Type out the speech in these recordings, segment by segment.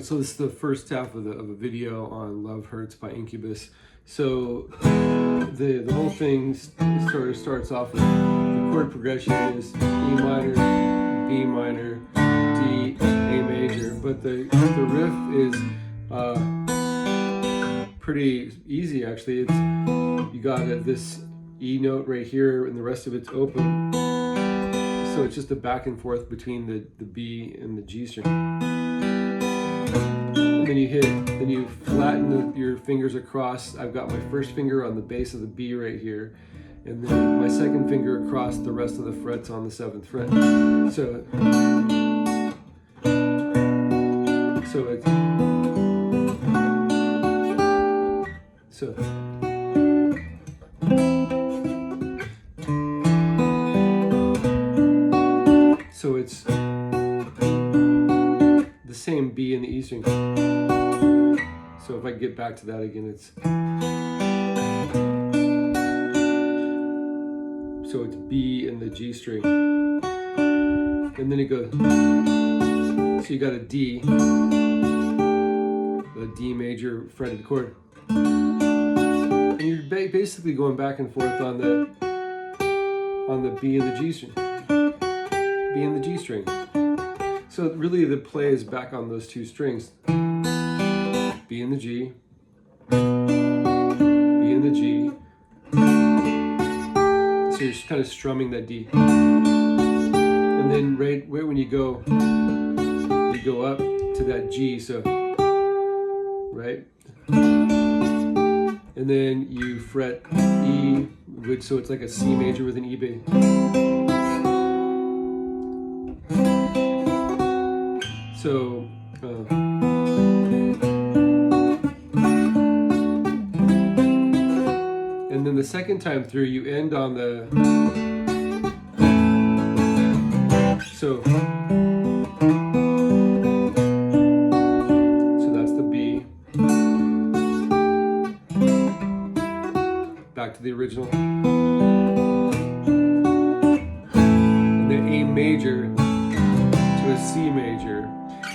So this is the first half of a video on Love Hurts by Incubus. So the whole thing sort of starts off with the chord progression is E minor, B minor, D, A major, but the riff is pretty easy actually. It's you got this E note right here and the rest of it's open. So it's just a back and forth between the B and the G string. And then you flatten your fingers across. I've got my first finger on the bass of the B right here, and then my second finger across the rest of the frets on the 7th fret. So it's the same B and the E string. So if I get back to that again, it's B and the G string, and then it goes. So you got a D major fretted chord, and you're basically going back and forth on the B and the G string. B and the G string. So really the play is back on those two strings. B and the G, B and the G. So you're just kind of strumming that D. And then right when you go up to that G, so right? And then you fret E, so it's like a C major with an E bass. So, and then the second time through, you end on the, so that's the B, back to the original, and then A major to a C major.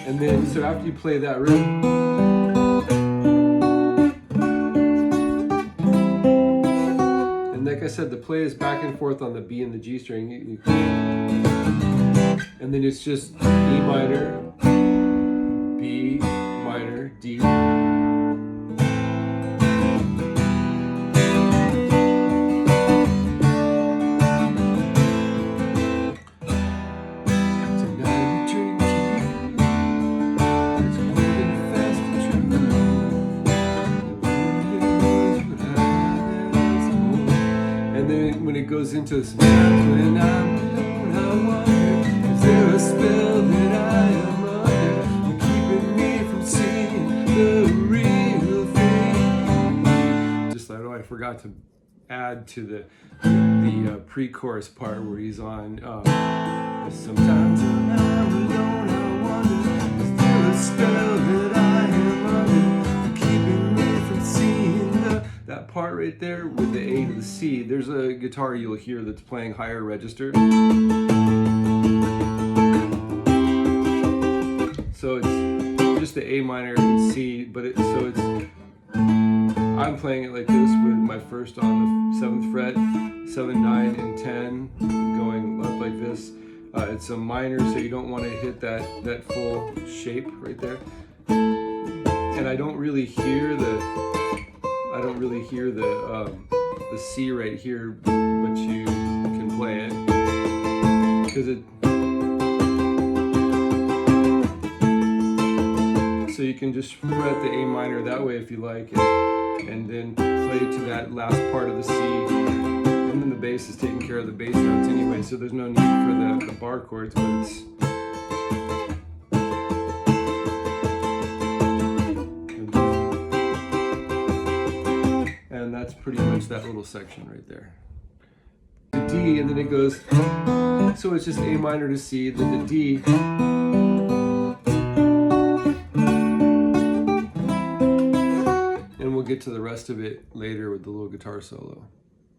And then, so after you play that riff, and like I said, the play is back and forth on the B and the G string, and then it's just E minor, B minor, D. When it goes into sometimes when I'm alone, I wonder, is there a spell that I am under, keeping me from seeing the real thing? Just like, oh, I forgot to add to the pre-chorus part where he's on. Sometimes when I'm alone, I wonder, is there a spell that I am under, keeping me from seeing that part right there with the A to the C. There's a guitar you'll hear that's playing higher register. So it's just the A minor and C, but I'm playing it like this with my first on the 7th fret, 7, 9, and 10, going up like this. It's a minor, so you don't want to hit that full shape right there. And I don't really hear the C right here, but you can play it because so you can just fret the A minor that way if you like it, and then play to that last part of the C, and then the bass is taking care of the bass notes anyway, so there's no need for the bar chords, but it's that's pretty much that little section right there. The D, and then it goes, so it's just A minor to C, then the D, and we'll get to the rest of it later with the little guitar solo.